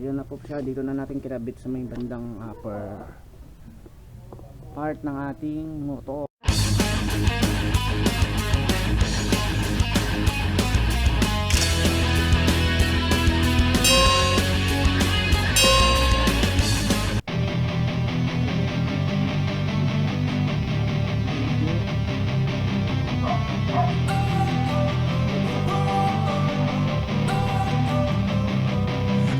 Yun na po siya, dito na natin kinabit sa may bandang upper part ng ating motor.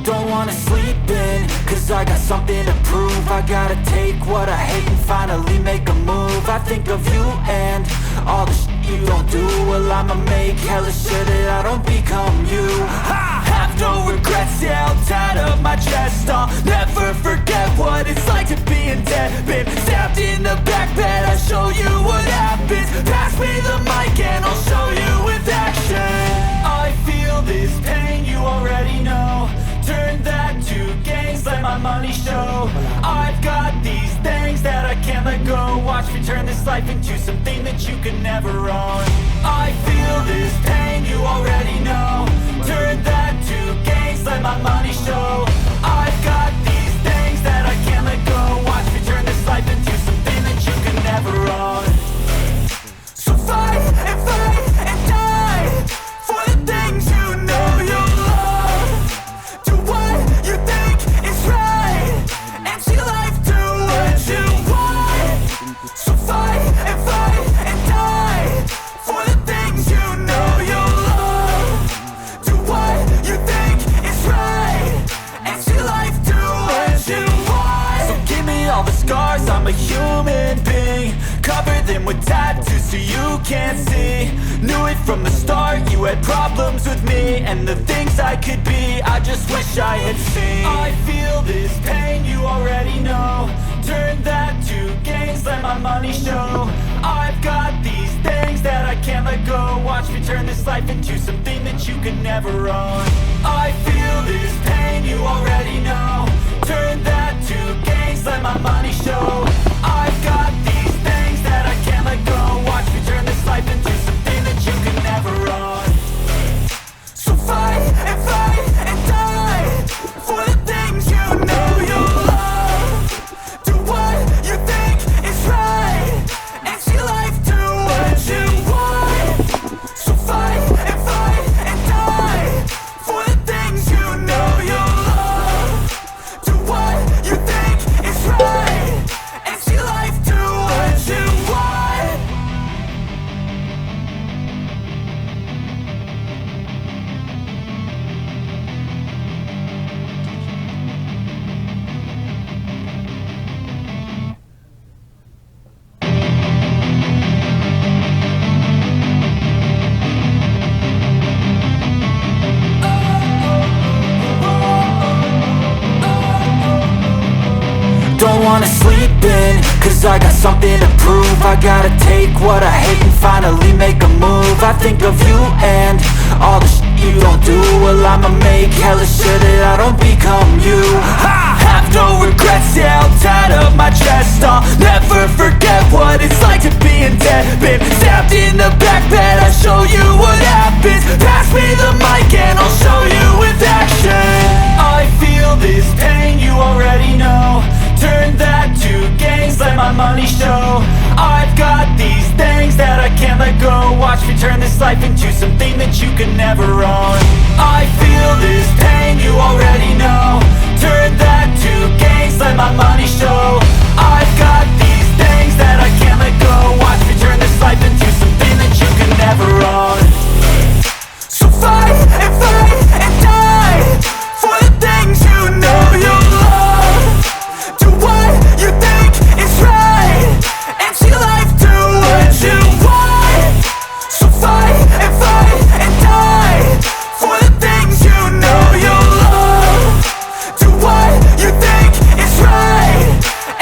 Don't wanna sleep in, cause I got something to prove. I gotta take what I hate and finally make a move. I think of you and all the shit you don't do. Well, I'ma make hella sure that I don't become you. I have no regrets, yeah, I'll tie up my chest. I'll never forget what it's like to be in debt. Been stabbed in the back bed, I'll show you what happens. Pass me the mic and I'll show you with action. I feel this pain, you already know. Turn that to gains, let my money show. I've got these things that I can't let go. Watch me turn this life into something that you can never own. I feel this pain, you already know. Turn that to gains, let my money show. I've got these things that I can't let go. Watch me turn this life into something that you can never own. So fight and die for the things you know you love. Do what you think is right and see life do what you want. So fight and die for the things you know you love. Do what you think is right and see life do what you want. So give me all the scars, I'm a human being. Cover them with tattoos so you can't see. Knew it from the start, you had problems with me and the things I could be, I just wish I had seen. I feel this pain, you already know. Turn that to gains, let my money show. I've got these things that I can't let go. Watch me turn this life into something that you can never own. I feel this pain, you already know. Turn that to gains, let my money show. I've got these things that I can't let go. Watch me turn this life into something that you can never own. So fight and die for the things you know you love. Do what you think is right and see life do what you want. So fight and die for the things you know you love. Do what you think is right and see life do what you want. Don't wanna sleep in, cause I got something to prove. I gotta take what I hate and finally make a move. I think of you and all the shit you don't do. Well, I'ma make hella sure that I don't become you. I have no regrets, yeah, I'll tie up my chest. I'll never forget what it's like to be in debt. Been stabbed in the back bed, I'll show you what happens. Pass me the mic and I'll show you with action. I feel this pain, you already know. Turn that to gains, let my money show. I've got these things that I can't let go. Watch me turn this life into something that you can never own. I feel this pain, you already know. Turn that to gains, let my money show. I've got these things that I can't let go. Watch me turn this life into something that you can never own. So fight and die for the things you know you love. Do what you think is right and see life do what you want. So fight and die for the things you know you love. Do what you think is right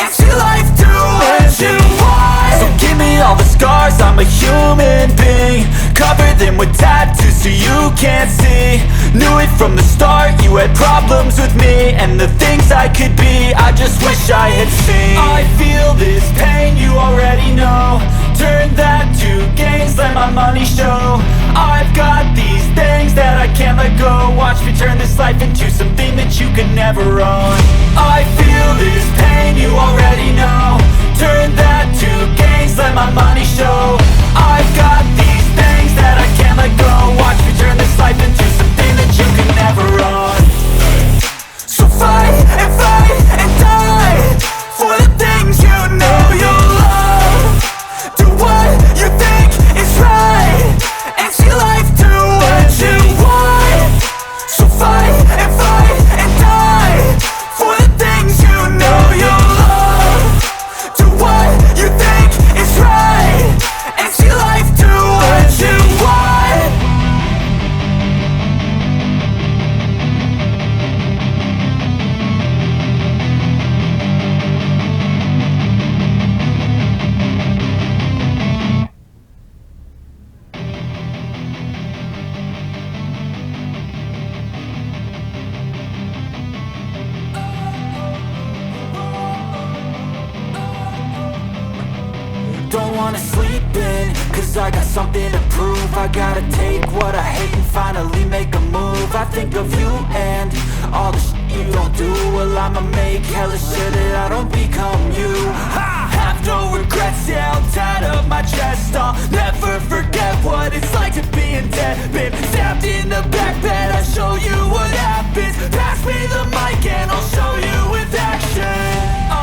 and see life do what you want. So give me all the scars, I'm a human being. Cover them with tattoos so you can't see. Knew it from the start, you had problems with me and the things I could be, I just wish I had seen. I feel this pain, you already know. Turn that to gains, let my money show. I've got these things that I can't let go. Watch me turn this life into something that you can never own. I feel this pain, you already know. Turn that to gains, let my money show. I've got these things that I can't let go. Watch me turn this life into something that you can never own. So fight and die for the things you know you love. Do what you think is right and see life do what you want. So fight and die for the things you know you love. Do what you think is right and see life do what you want. Don't wanna sleep in, cause I got something to prove. I gotta take what I hate and finally make a move. I think of you and all the shit you don't do. Well, I'ma make hella sure that I don't become you. I have no regrets, yeah, I'll tie up my chest. I'll never forget what it's like to be in debt. Been stabbed in the back bed, I'll show you what happens. Pass me the mic and I'll show you with action.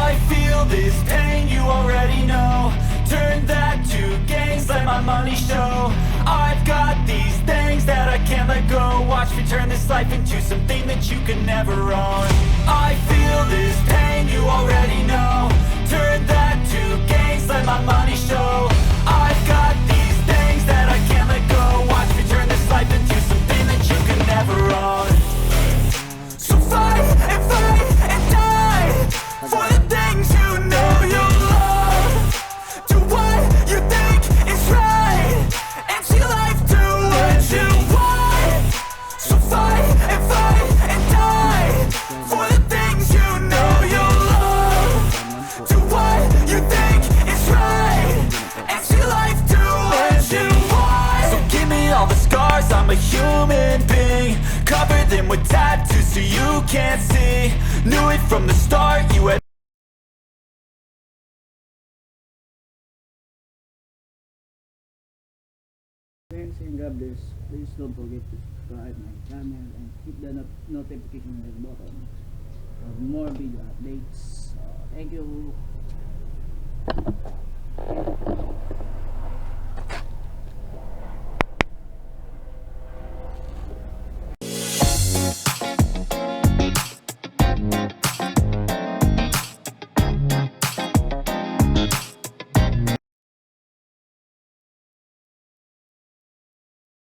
I feel this pain, you already know. Turn that to gains, let my money show. I've got these things that I can't let go. Watch me turn this life into something that you can never own. I feel this pain, you already know. Turn that to gains, let my money show. I've got these things that I can't let go. Watch me turn this life into something that you can never own. So fight and die for the things you know you love. Do what you think is right and see life do what you want. So fight and die for the things you know you love. Do what you think is right and see life do what you want. So give me all the scars, I'm a human being. Cover them with tattoos so you can't see. Knew it from the start, you had Thanks and God bless. Please don't forget to subscribe my channel and hit the notification bell button for more video updates. Thank you.